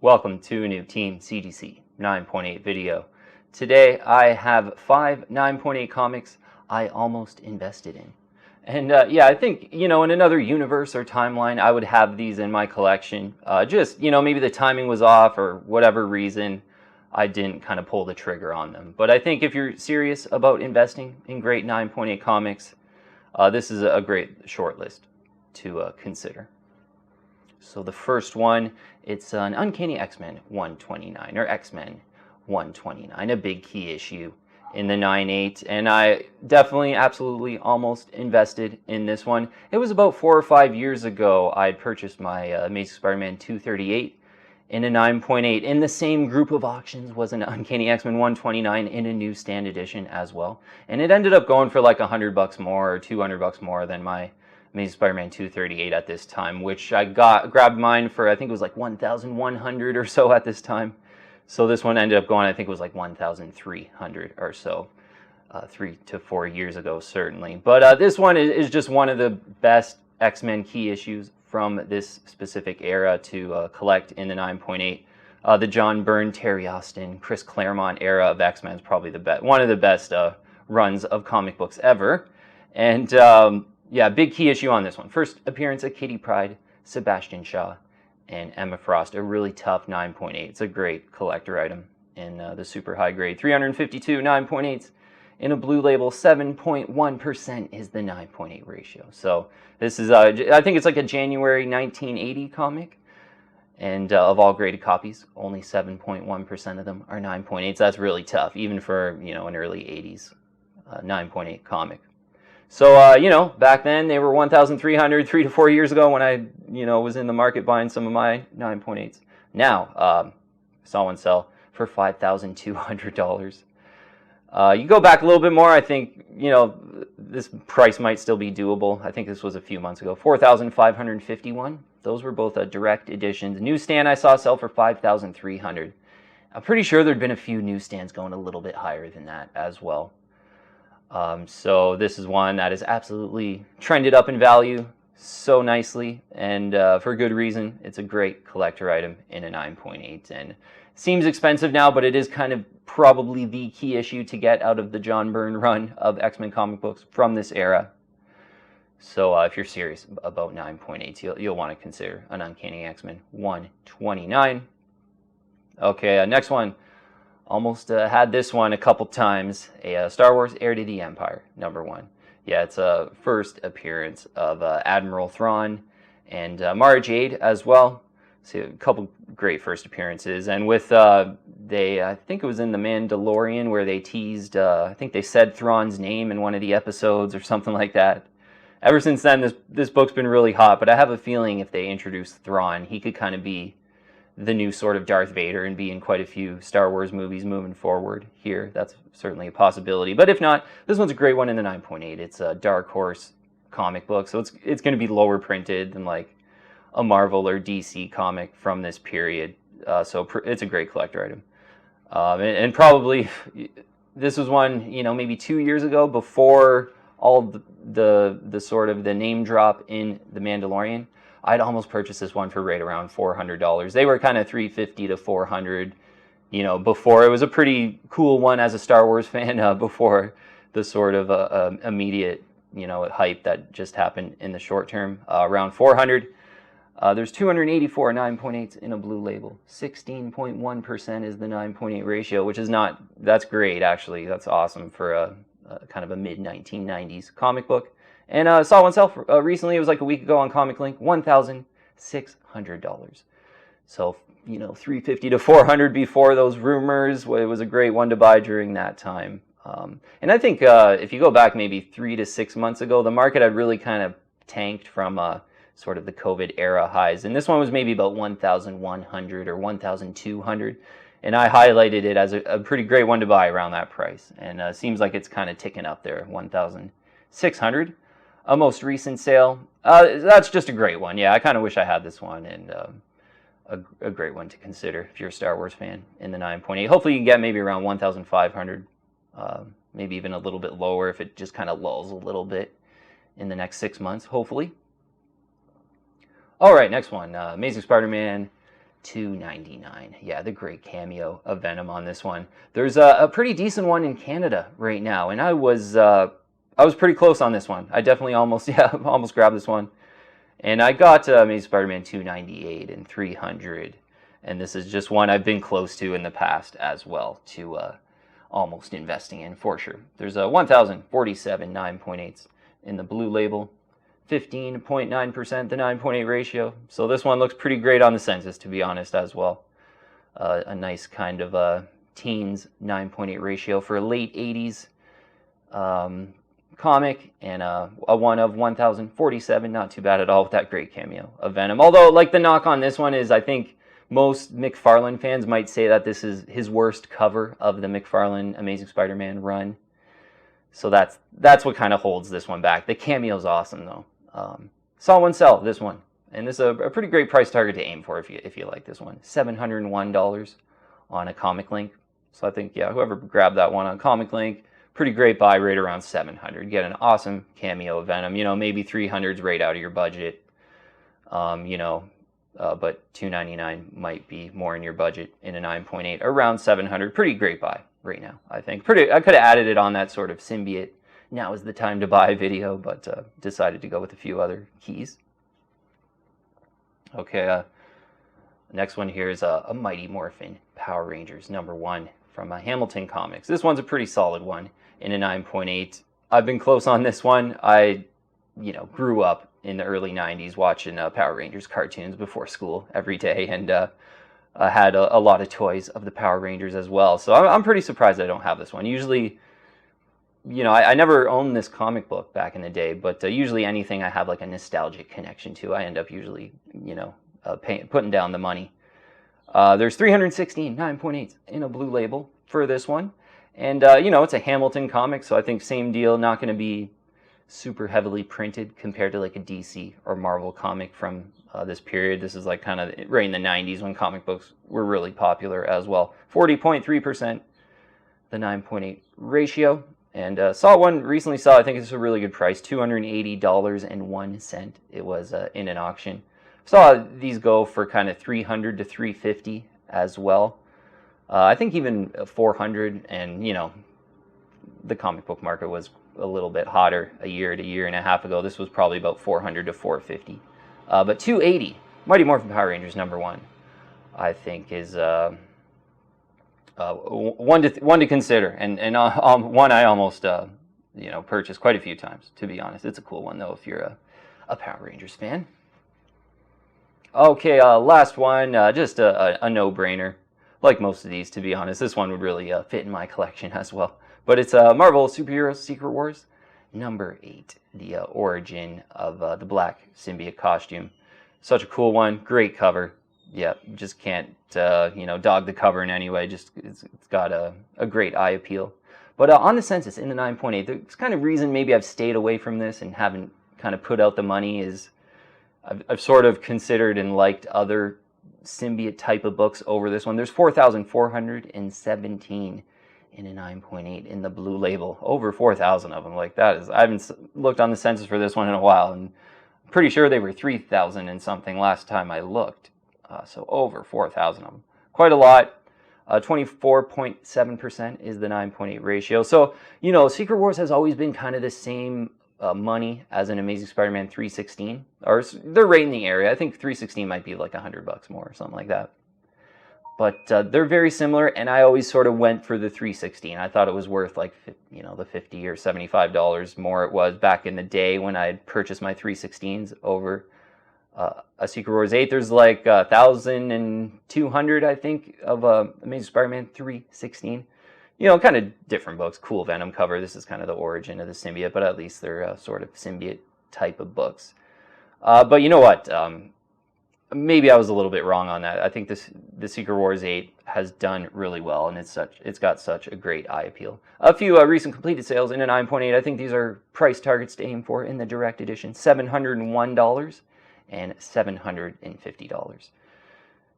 Welcome to a new Team CGC 9.8 video. Today I have 5 9.8 comics I almost invested in. And yeah, I think, in another universe or timeline, I would have these in my collection. Just, maybe the timing was off or whatever reason, I didn't kind of pull the trigger on them. But I think if you're serious about investing in great 9.8 comics, this is a great short list to consider. So the first one, it's an Uncanny XMen 129, or X-Men 129, a big key issue in the 9.8, and I definitely, absolutely, almost invested in this one. It was about 4 or 5 years ago I had purchased my Amazing Spider-Man 238 in a 9.8. In the same group of auctions was an Uncanny X-Men 129 in a newsstand edition as well, and it ended up going for like $100 more or $200 more than my Amazing Spider-Man 238 at this time, which I grabbed mine for, I think it was like 1,100 or so at this time. So this one ended up going, I think it was like 1,300 or so, 3 to 4 years ago, certainly. But this one is just one of the best X-Men key issues from this specific era to collect in the 9.8. The John Byrne, Terry Austin, Chris Claremont era of X-Men is probably one of the best runs of comic books ever. And yeah, big key issue on this one. First appearance of Kitty Pryde, Sebastian Shaw, and Emma Frost. A really tough 9.8. It's a great collector item in the super high grade. 352 9.8s in a blue label. 7.1% is the 9.8 ratio. So this is, I think it's like a January 1980 comic. And of all graded copies, only 7.1% of them are 9.8s. That's really tough, even for, an early 80s 9.8 comic. So, back then they were 1,300, 3 to 4 years ago when I, was in the market buying some of my 9.8s. Now, saw one sell for $5,200. You go back a little bit more, I think, this price might still be doable. I think this was a few months ago. 4,551. Those were both direct editions. Newsstand I saw sell for 5,300. I'm pretty sure there'd been a few newsstands going a little bit higher than that as well. So this is one that is absolutely trended up in value so nicely, and for good reason. It's a great collector item in a 9.8, and seems expensive now, but it is kind of probably the key issue to get out of the John Byrne run of X-Men comic books from this era. So if you're serious about 9.8s, you'll want to consider an Uncanny X-Men 129. Okay, next one. Almost had this one a couple times. A Star Wars Heir to the Empire, #1. Yeah, it's a first appearance of Admiral Thrawn and Mara Jade as well. So a couple great first appearances. And with, I think it was in The Mandalorian where they teased, I think they said Thrawn's name in one of the episodes or something like that. Ever since then, this book's been really hot, but I have a feeling if they introduce Thrawn, he could kind of be the new sort of Darth Vader and be in quite a few Star Wars movies moving forward here. That's certainly a possibility. But if not, this one's a great one in the 9.8. It's a Dark Horse comic book, so it's going to be lower printed than like a Marvel or DC comic from this period. So it's a great collector item. And probably this was one, maybe 2 years ago before all the sort of the name drop in The Mandalorian. I'd almost purchased this one for right around $400. They were kind of $350 to $400, before. It was a pretty cool one as a Star Wars fan before the sort of immediate, hype that just happened in the short term. Around $400. There's 284 9.8s in a blue label. 16.1% is the 9.8 ratio, which is that's great, actually. That's awesome for a kind of a mid-1990s comic book. And saw one sell recently. It was like a week ago on Comic Link. $1,600. So, $350 to $400 before those rumors. It was a great one to buy during that time. And I think if you go back maybe 3 to 6 months ago, the market had really kind of tanked from sort of the COVID era highs. And this one was maybe about 1,100 or 1,200. And I highlighted it as a pretty great one to buy around that price. And seems like it's kind of ticking up there, 1,600. A most recent sale. That's just a great one. Yeah, I kind of wish I had this one, and a great one to consider if you're a Star Wars fan in the 9.8. Hopefully you can get maybe around 1,500, maybe even a little bit lower if it just kind of lulls a little bit in the next 6 months, hopefully. All right, next one. Amazing Spider-Man $2.99. Yeah, the great cameo of Venom on this one. There's a pretty decent one in Canada right now, and I was pretty close on this one. I definitely almost grabbed this one, and I got Amazing Spider-Man 298 and 300, and this is just one I've been close to in the past as well to almost investing in for sure. There's a 1,047 9.8s in the blue label. 15.9%, the 9.8 ratio. So this one looks pretty great on the census, to be honest, as well. A nice kind of teens 9.8 ratio for a late 80s comic, and a one of 1,047. Not too bad at all with that great cameo of Venom. Although, like, the knock on this one is, I think most McFarlane fans might say that this is his worst cover of the McFarlane Amazing Spider-Man run. So that's what kind of holds this one back. The cameo's awesome, though. Saw one sell, this one. And this is a pretty great price target to aim for if you like this one. $701 on a Comic Link. So I think, yeah, whoever grabbed that one on Comic Link, pretty great buy right around $700. Get an awesome cameo of Venom. You know, maybe $300's right out of your budget. You know, but $299 might be more in your budget in a 9.8. Around $700. Pretty great buy right now, I think. I could have added it on that sort of symbiote now is the time to buy video, but decided to go with a few other keys. Okay, next one here is a Mighty Morphin Power Rangers #1 from Hamilton Comics. This one's a pretty solid one in a 9.8. I've been close on this one. I, grew up in the early 90s watching Power Rangers cartoons before school every day, and I had a lot of toys of the Power Rangers as well. So I'm pretty surprised I don't have this one. Usually, I never owned this comic book back in the day, but usually anything I have like a nostalgic connection to, I end up usually, putting down the money. There's 316 9.8s in a blue label for this one. And, it's a Hamilton comic, so I think same deal, not going to be super heavily printed compared to like a DC or Marvel comic from this period. This is like kind of right in the 90s when comic books were really popular as well. 40.3%, the 9.8 ratio. And recently saw, I think it's a really good price, $280.01. It was in an auction. Saw these go for kind of $300 to $350 as well. I think even $400, and the comic book market was a little bit hotter a year to year and a half ago. This was probably about $400 to $450. But $280, Mighty Morphin Power Rangers #1, I think is one to consider, and one I almost purchased quite a few times, to be honest. It's a cool one though if you're a Power Rangers fan. Okay, last one, just a no-brainer. Like most of these, to be honest, this one would really fit in my collection as well. But it's Marvel Superheroes Secret Wars #8, the origin of the black symbiote costume. Such a cool one, great cover. Yeah, just can't dog the cover in any way. Just it's got a great eye appeal. But on the census in the 9.8, the kind of reason maybe I've stayed away from this and haven't kind of put out the money is I've sort of considered and liked other symbiote type of books over this one. There's 4,417 in a 9.8 in the blue label. Over 4,000 of them. Like that is, I haven't looked on the census for this one in a while, and I'm pretty sure they were 3,000 and something last time I looked. So over 4,000 of them. Quite a lot. 24.7% is the 9.8 ratio. So, Secret Wars has always been kind of the same money as an Amazing Spider-Man 316. Or they're right in the area. I think 316 might be like $100 more or something like that. But they're very similar, and I always sort of went for the 316. I thought it was worth like, the $50 or $75 more it was back in the day when I had purchased my 316s over a Secret Wars 8. There's like 1,200, I think, of Amazing Spider-Man 316. Kind of different books. Cool Venom cover. This is kind of the origin of the symbiote, but at least they're sort of symbiote type of books. But you know what? Maybe I was a little bit wrong on that. I think the Secret Wars 8 has done really well, and it's got such a great eye appeal. A few recent completed sales in a 9.8. I think these are price targets to aim for in the direct edition. $701 and $750.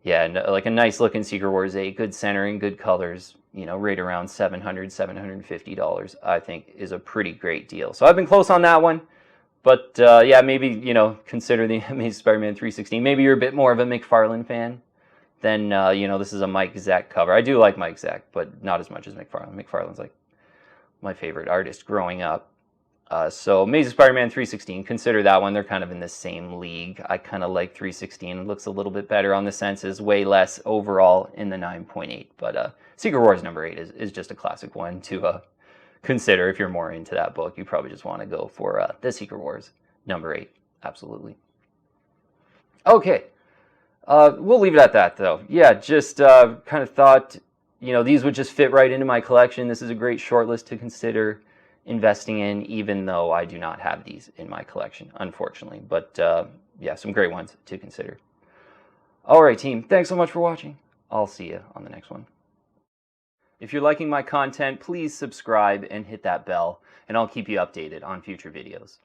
Yeah, and like a nice looking Secret Wars 8, good centering, good colors, right around $700, $750, I think is a pretty great deal. So I've been close on that one. But yeah, maybe, consider the Amazing Spider-Man 316. Maybe you're a bit more of a McFarlane fan Then, you know, this is a Mike Zeck cover. I do like Mike Zeck, but not as much as McFarlane. McFarlane's like my favorite artist growing up. So Amazing Spider-Man 316, consider that one. They're kind of in the same league. I kind of like 316. It looks a little bit better on the senses, way less overall in the 9.8. But Secret Wars number 8 is just a classic one to consider if you're more into that book. You probably just want to go for the Secret Wars number 8. Absolutely. Okay. We'll leave it at that, though. Yeah, just kind of thought, you know, these would just fit right into my collection. This is a great shortlist to consider investing in, even though I do not have these in my collection, unfortunately. But yeah, some great ones to consider. All right, team, thanks so much for watching. I'll see you on the next one. If you're liking my content, please subscribe and hit that bell, and I'll keep you updated on future videos.